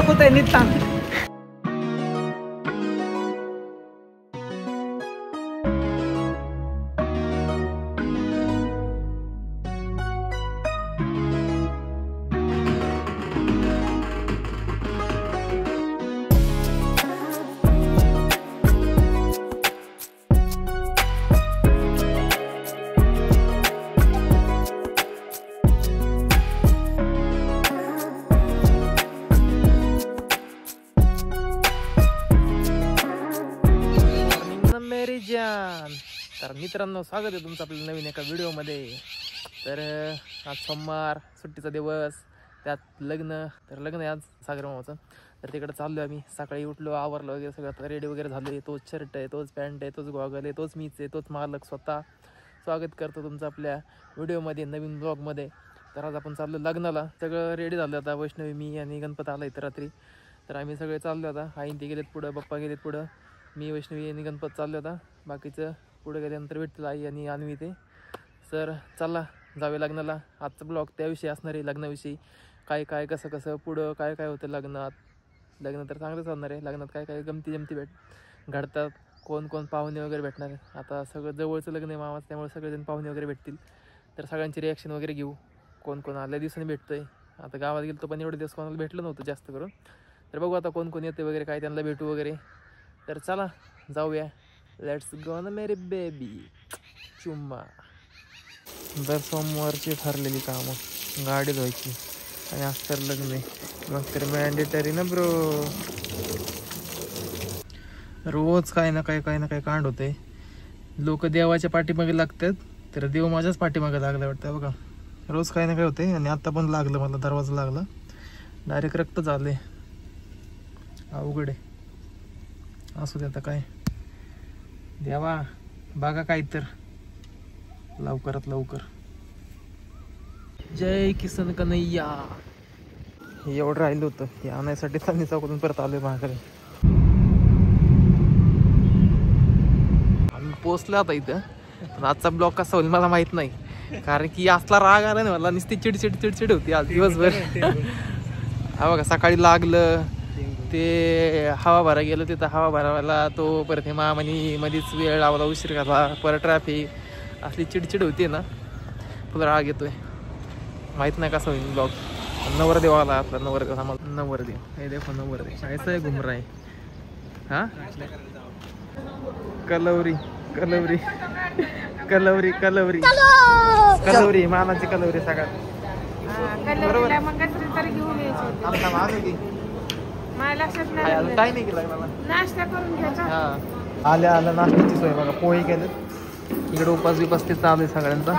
कुठे निघतान तर मित्रांनो, स्वागत आहे तुमचं आपल्या नवीन एका व्हिडिओमध्ये. तर आज सोमवार, सुट्टीचा दिवस, त्यात लग्न आहे आज सागर मामाचं. तर तिकडे चाललो आम्ही. सकाळी उठलो, आवरलं वगैरे, सगळं रेडी वगैरे झालं. तोच शर्ट आहे, तोच पॅन्ट आहे, तोच गॉगल आहे, तोच मीच आहे, तोच मालक स्वतः. स्वागत करतो तुमचं आपल्या व्हिडिओमध्ये, नवीन ब्लॉगमध्ये. तर आज आपण चाललो लग्नाला. सगळं रेडी झालं आता. वैष्णवी, मी आणि गणपत आला इथं रात्री. तर आम्ही सगळे चाललो आता. आईन ते गेलेत पुढं, पप्पा गेलेत पुढं, मी, वैष्णवी आणि गणपत चाललो आता. बाकीचं पुढे गेल्यानंतर भेटतील आई आणि अन्वी ते. सर चला जावे लग्नाला. आजचा ब्लॉग त्याविषयी असणार आहे, लग्नाविषयी. काय काय कसं कसं पुढं काय काय होतं लग्नात. लग्न तर चांगलं चालणार आहे. लग्नात काय काय गमती घडतात. कोण कोण पाहुणे वगैरे भेटणार. आता सगळं जवळचं लग्न आहे मामाचं, त्यामुळे सगळेजण पाहुणे वगैरे भेटतील. तर सगळ्यांची रिॲक्शन वगैरे घेऊ. कोण कोण आल्या दिवसांनी भेटतो आहे. आता गावात गेलो तो पण एवढे दिवस कोणाला भेटलं नव्हतं जास्त करून. तर बघू आता कोण कोण येते वगैरे, काय त्यांना भेटू वगैरे. तर चला जाऊया. लेट्स गो ना मेरी बेबी. चुम्मा. दर सोमवारची ठरलेली कामं, गाडी धुवायची आणि आज तर लग्न आहे. मग तर मॅन्डेटरी ना ब्रो. रोज काय ना काय कांड होते. लोक देवाच्या पाठीमागे लागतात, तर देव माझ्याच पाठीमागे लागला वाटतं बघा. रोज काय ना काय होते. आणि आता पण लागलं मला, दरवाजा लागला, डायरेक्ट रक्त झाले. अवघड आहे. असू दे आता, काय देवा बघा काय तर लवकरात लवकर. जय किसन कन्हैया. एवढं राहिलं होतं हे आणायसाठी. चांदणी चौकातून परत आलोय महाकडे. आम्ही पोचलो आता इथं. पण आजचा ब्लॉग कसा होईल मला माहित नाही, कारण की असला राग आला नाही मला. नुसती चिडचिड होती आज दिवसभर. हा बघा, सकाळी लागलं ते हवा भरा गेलो. तिथं हवा भरायला तो परत हे मामानी मध्येच वेळ लावला, उशीर घाला, परत ट्रॅफिक. असली चिडचिड होती ना, फुल राग येतोय. माहीत नाही कसं होईल ब्लॉग. नवरदेव आला आपला. नवरदेव हे देखो, नवरदेव ऐसा आहे घुमरा आहे. हा कलवरी मानाची कलवरी सगळ्यात. बरोबर टाइम गेला मला. नाश्ता करून घ्यायचा. आल्या नाश्त्याची सोय बघा. पोहे केले इकडे. उपास ते चालू आहे सगळ्यांचा.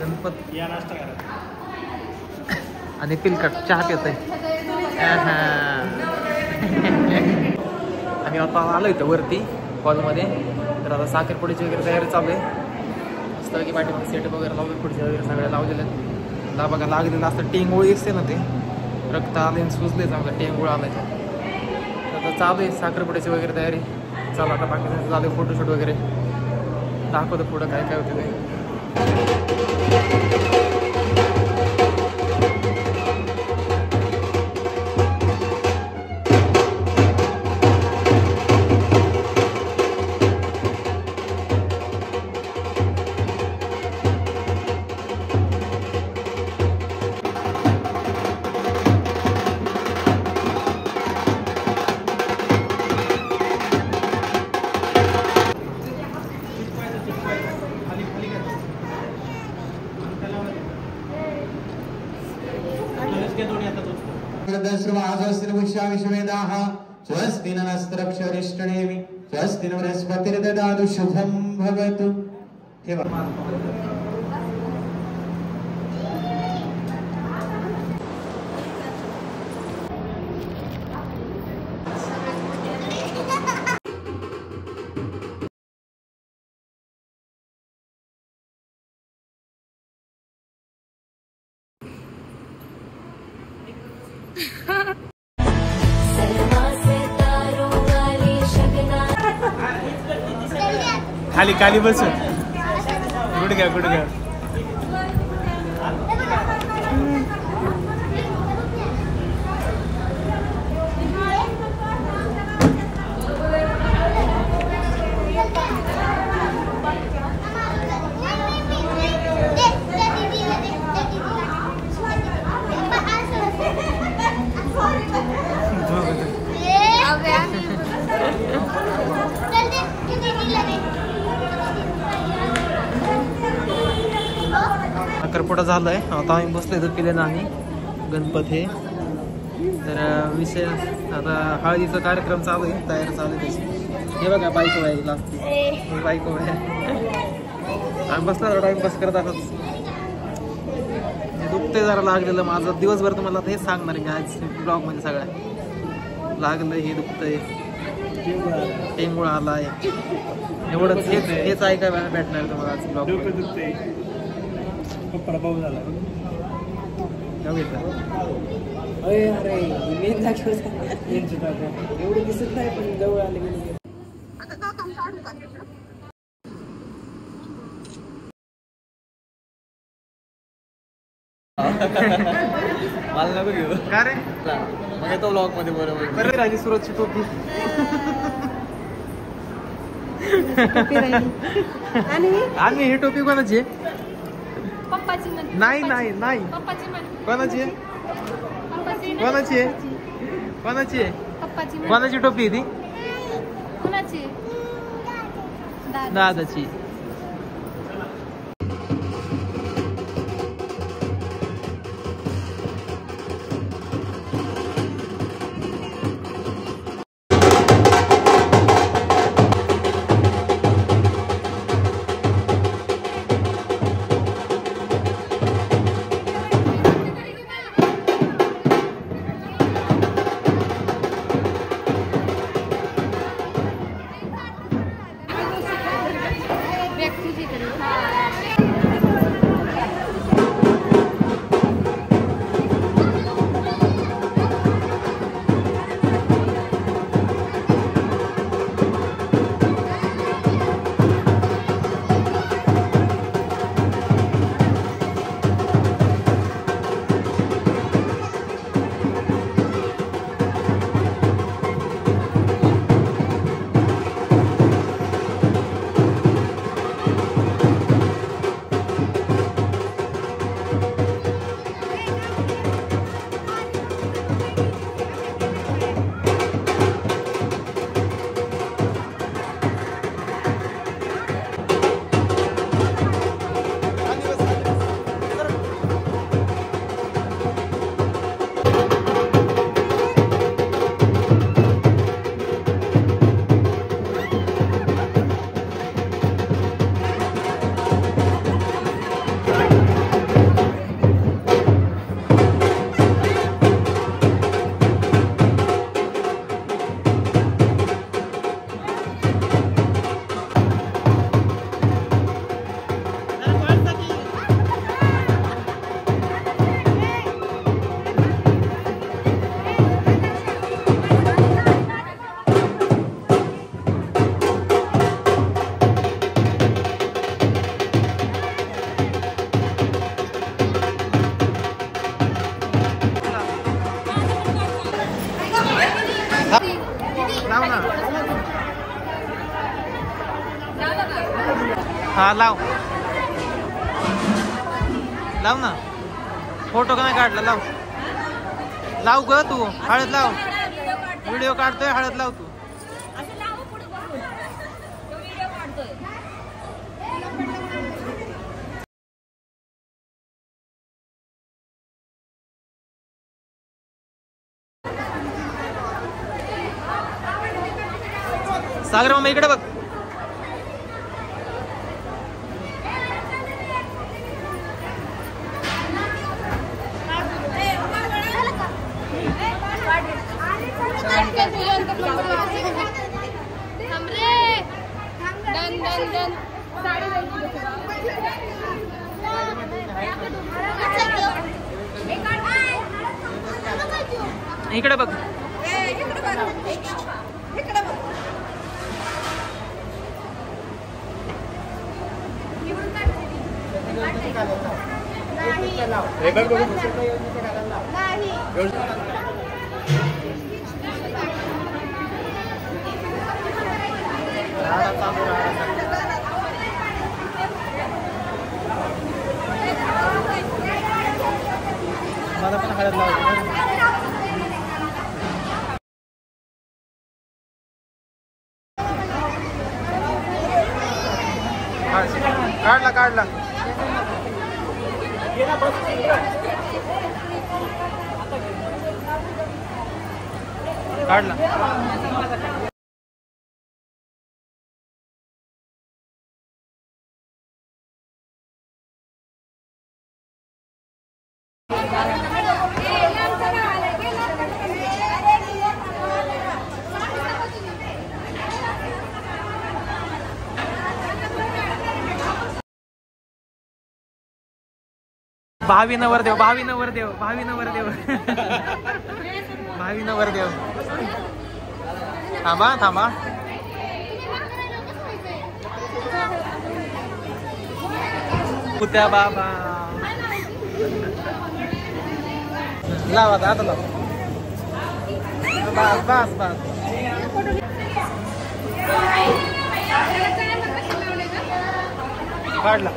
गणपत आणि पिलकट चहा पित आहे. आणि आता आलो इथं वरती हॉलमध्ये. तर आता साखरपुड्याची वगैरे तयारी चालू आहे. मस्त की पाठीमागे सेटअप वगैरे लावले, खुर्ची वगैरे सगळ्या लावलेल्या आहेत. बघा लागलेलं असतं टेंगोळ दिसते ना, ते रक्त आले सुचले चांगलं, टेंगोळ आलायचं. आता चालू आहे साखरपुड्याची वगैरे तयारी. चला आता बाकी चालू आहे फोटोशूट वगैरे. दाखवतो पुढं काय काय होतं ते. विश्वेदाः स्वस्ति नस्तरक्षरिष्टनेमि स्वस्ति न बृहस्पतिर्ददातु शुभं भवतु. खाली खाली बसून गुडघ्या साखरपुडा झालाय. आता आम्ही बसलोय तर पिले नाही गणपत हे. तर विषय आता हळदीचा कार्यक्रम चालू आहे, तयार चालू आहे त्याची. हे बघा बायको आहे लागते, बायको आहे. आम्ही बसला टाइमपास करत असंच. दुखते जरा लागलेलं माझं दिवसभर. तुम्हाला हेच सांगणार आहे मी आज ब्लॉग मध्ये. सगळ्या लागलं हे दुखतंय, टेंगुळा आलाय, एवढंच. हेच ऐकायला भेटणार तुम्हाला आज ब्लॉग. एवढं दिसत नाही पण जवळ आले गेले. मला नको घेऊ का रे? मग येतो ब्लॉग मध्ये बरोबर. बरं राहिली सुरतची टोपी. आणि ही टोपी कोणाची? पप्पाची. नाही नाही नाही पप्पाची. कोणाची? कोणाची? कोणाची? पप्पाची. कोणाची टोपी आहे ती? कुणाची? दादाची. हा लाव लाव ना. फोटो का नाही काढला? लाव लाव ग तू. हळद लाव. व्हिडिओ काढतोय, हळद लाव तू. सागर मामा इकडे बघ. इकडे बघ. मला पण हळद लावायची. काढला काढला. काढला. भावी नवरदेव, भावी नवरदेव, भावी नवरदेव, भावी नवरदेव. थांबा थांबा. पुत्या बाबा लावा आता लावा. बस बस बस. काढला.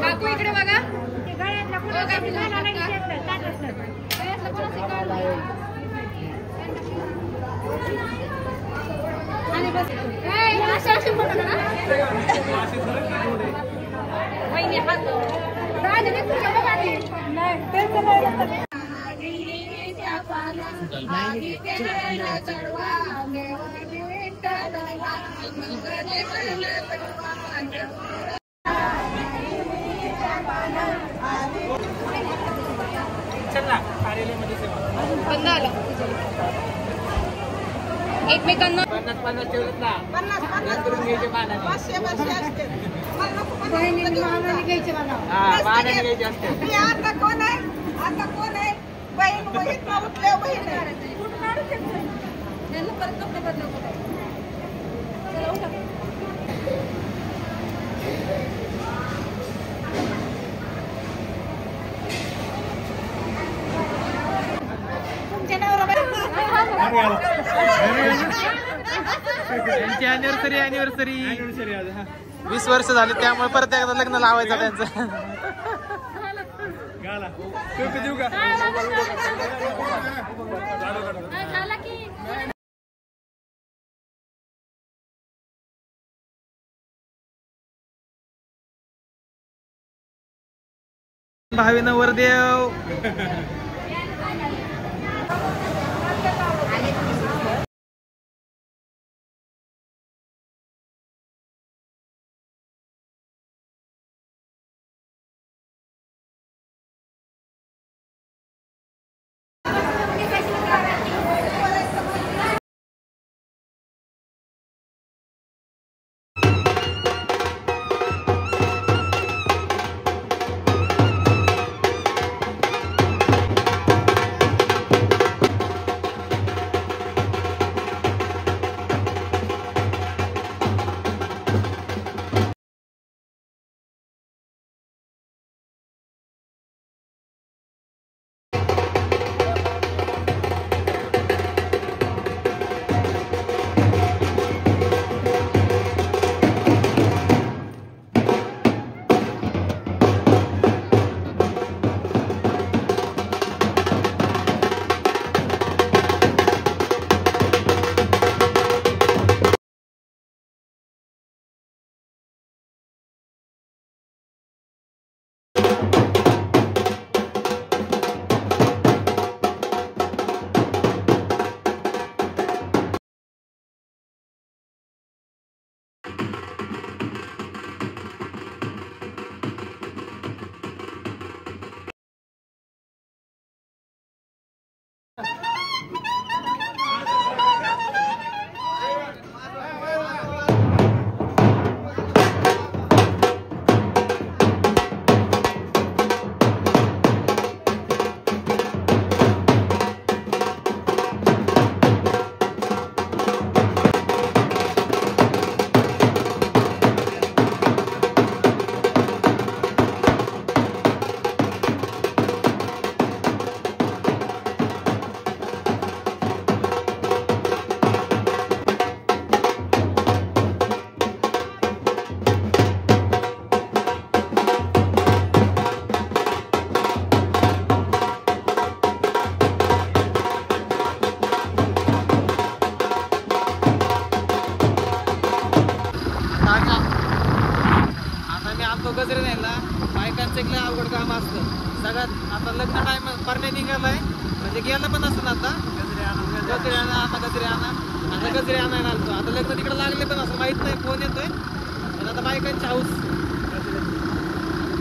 काकू इकडे बघा. आणि बस वहिनी हात राजने तुझ्या बघाली नाही त्यांचं नाही. एकमेकांना 50-50 ठेवत ना. 50-50 करून घ्यायचे पानाने. 500 असते. बहिणीने मानाने घ्यायचे मला. मानाने घ्यायचे असते. आता कोण आहे? आता कोण आहे? बहीण बहीण उठल्या बहीण आहे. कुठून आलं ते? त्यांना परत कपडे बदलव. चला उठा. तुमच्या नवरा त्यांची अॅनिव्हर्सरी 20 वर्ष झाले, त्यामुळे परत एकदा लग्न लावायचं त्यांचं. भावी नवरदेव. अवघड काम असतं सगळ्यात. आता लग्न टाइम परणे निघालाय म्हणजे गेलं पण असतं आता गजरे आणा आता गजरे आणायला आलतो. आता लग्न तिकडे लागले पण असं माहित नाही फोन येतोय. पण आता बायकांची हाऊस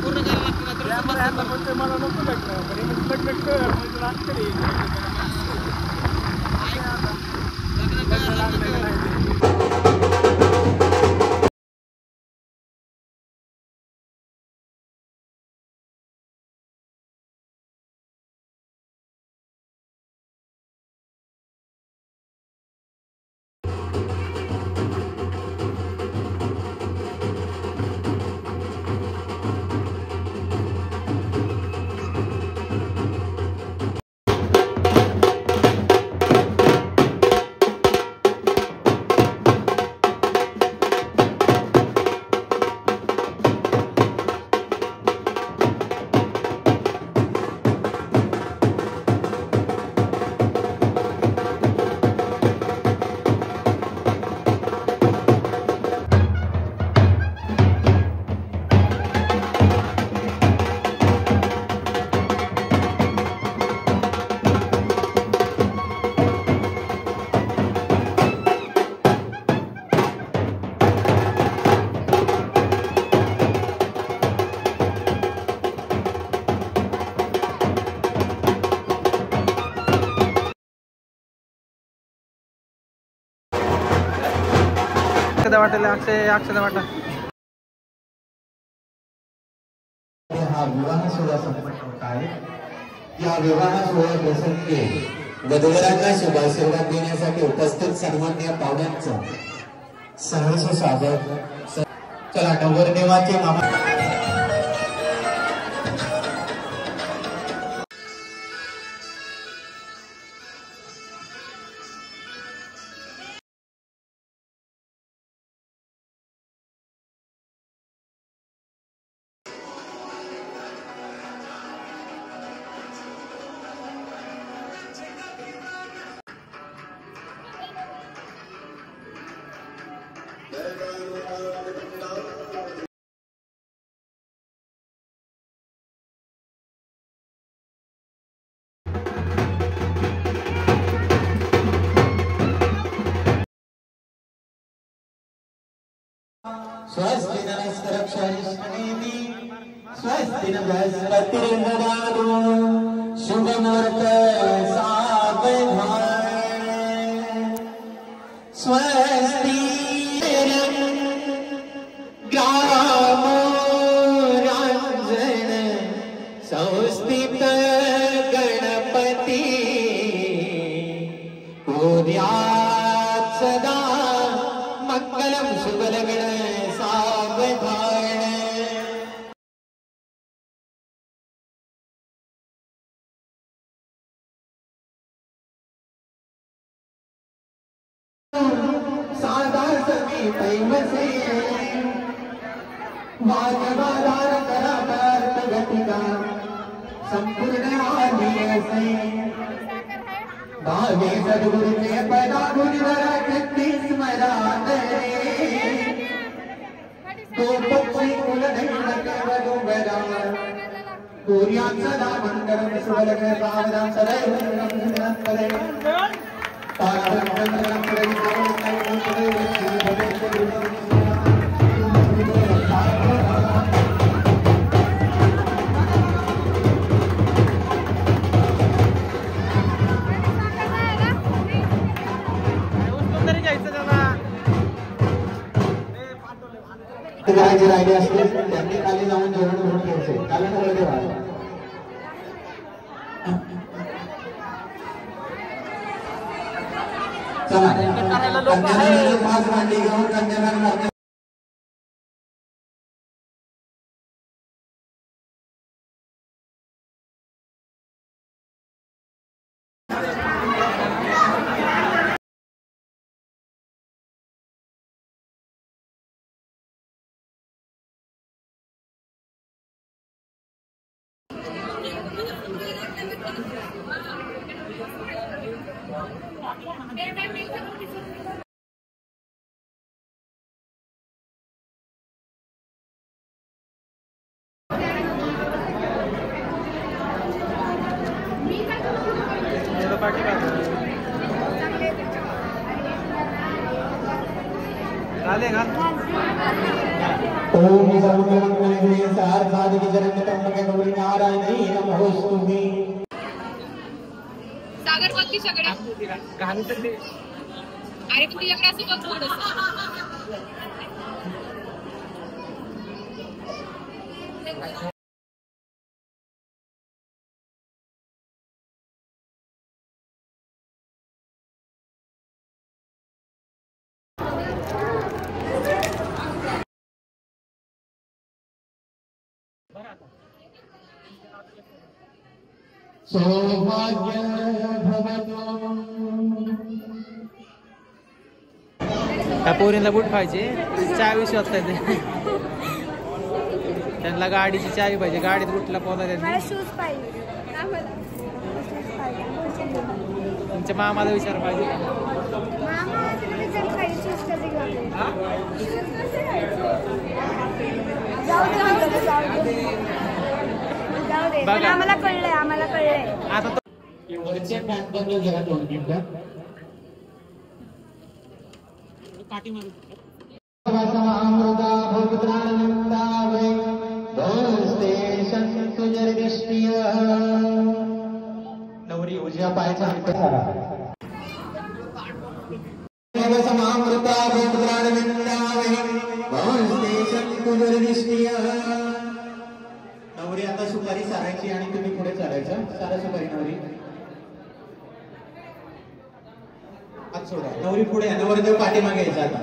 पूर्ण करायला लागते. मला नको वाटेल अक्षदा वाटा. हा विवाह सोहळा संपन्न होत आहे. या विवाह सोहळ्या प्रसंगी वधूवरांना शुभाशीर्वाद देण्यासाठी उपस्थित सन्माननीय पाहुण्यांचं सहर्ष स्वागत. चला नवरदेवाचे मामा स्वस्ति नमस्कारक्षायिष्णेमि स्वस्ति न बृहस्पतिर्ददातु शुभमुहूर्त सावधान स्वस्ति ग्रामो रांजन संस्थित गणपती कुर्यात् सदा मंगलम शुभलग्न सावधान. सादा समी पैमसे वाजवादार करार्थ गतिका संपूर्ण आदियसे भावे सद्गुरुचे पदा गुरुवर कीर्ती स्मरात रे तो पक्षी कुलदैवत वधूवरा कुर्यात् सदा मंगलम शुभलग्न सावधान. सदैव मंगलम सदैव जे राहिले असतील त्यांनी खाली जाऊन जेवण करून घ्यायचे. कारण वळदेवा चला कन्यादान 5 भांडी घेऊन कन्यादान झाले का ओम सर्वमंगलमंगले सारसाधिके शरण्यत्र्यंबके गौरी नारायणी नमोस्तुते. सागर बघ तिच्याकडे. घालू तर दे. अरे पण तिच्याकडे असं बघ थोडंसं. सौभाग्य भवतु. त्या पोरींना बूट पाहिजे चावी शोधता येते त्यांना गाडीची चावी पाहिजे गाडीत बुटला पोहता येते. शूज पाहिजे तुमच्या मामाला विचार पाहिजे आम्हाला कळलंय आता तो वरचे पॅन्ट बंद जरा 2 मिनिटं. अमृता भूत्रानंदा वै दोस्ते संतु जरदिष्टिय. नवरी उजव्या पायाचा अंक सारा. अमृता भूत्रानंदा वै दोस्ते संतु जरदिष्टिय. नवरी आता सुपारी सारायची आणि तुम्ही पुढे चालायचं. सारा सुपारी नवरी हात सोडा. नवरी पुढे नवरदेव पाठीमागे यायचा आता.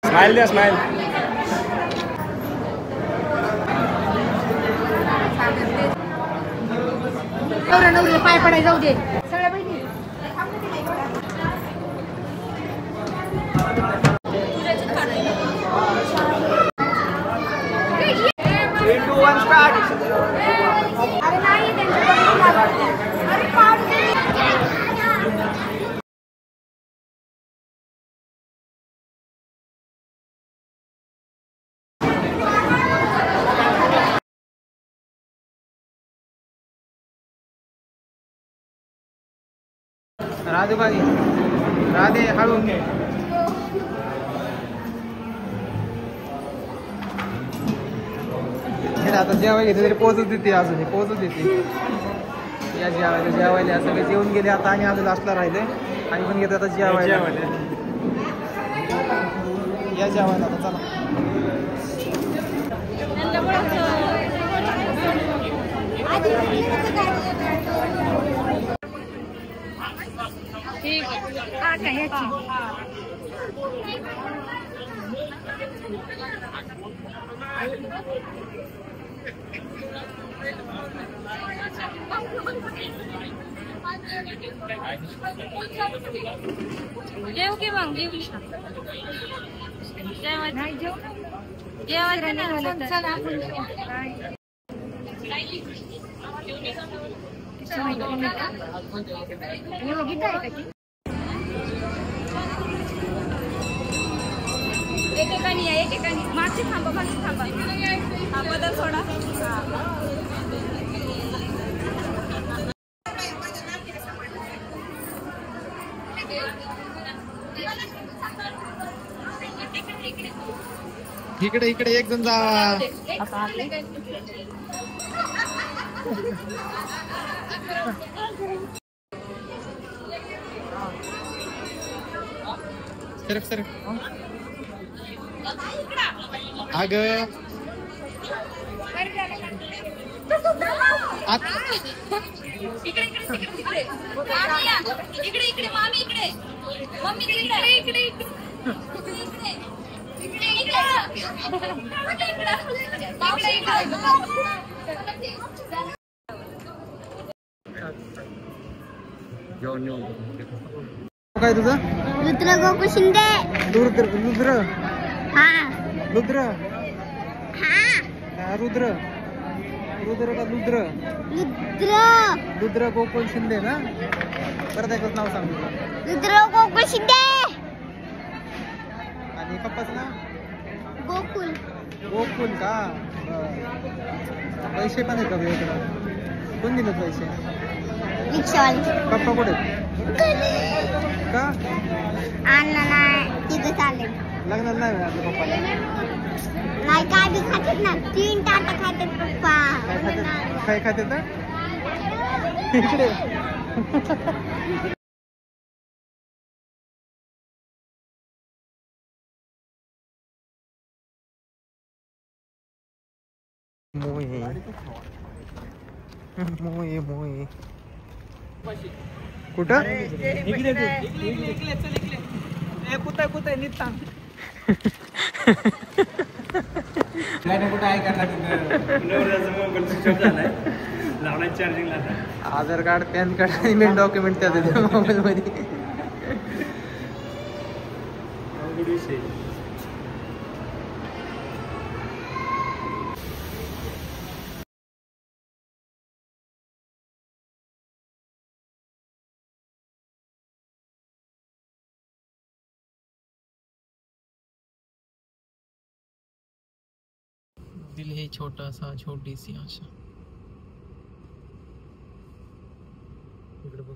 स्माइल द्या स्माइल. नवरे पाय पडाय जाऊ दे सगळ्या बहिणी. अरे नाही अरे पाड दे. राधे बाई राधे हळू. आता जेवायला घेते तरी पोहोचत देते अजून पोहोचत देते. या जेवायला सगळे जेवून गेले आता आणि अजून लास्टला राहिले आणि पण घेते आता जेवायला. या जेवायला आता चला. जेव की मग एकेकानी या एकेकानी मागची थांबा हा बदल सोडा. इकडे इकडे एक जण जा. सरक सरक. अग इकडे मामी इकडे इकडे मम्मी इकडे इकडे काय तुझं रुद्र गोकुळ शिंदे. रुद्र रुद्र हा रुद्र हा रुद्र रुद्र का रुद्र रुद्र रुद्र गोकुळ शिंदे ना. परत एकच नाव सांग तुझं. रुद्र गोकुळ शिंदे. आणि पप्पाचं नाव गोकुळ. गोकुल का. पैसे पण आहे का वेगळं. कोण दिले पैसे. रिक्षावाले. पप्पा कुठे आहेत? का अण्णा नाही तिथे चालले. लग्नाला नाही आपल्या पप्पाला. नाही काय बी खातात ना. 3 टाटा खातात पप्पा. काय खाते तर इकडे. मोये मोये मोये कुठं कुठं कुठं निघता आधार कार्ड पॅन कार्ड आणि मेन डॉक्युमेंट त्यात मोबाईल मध्ये. दिल है छोटा सा छोटी सी आशा. इकडे बघ.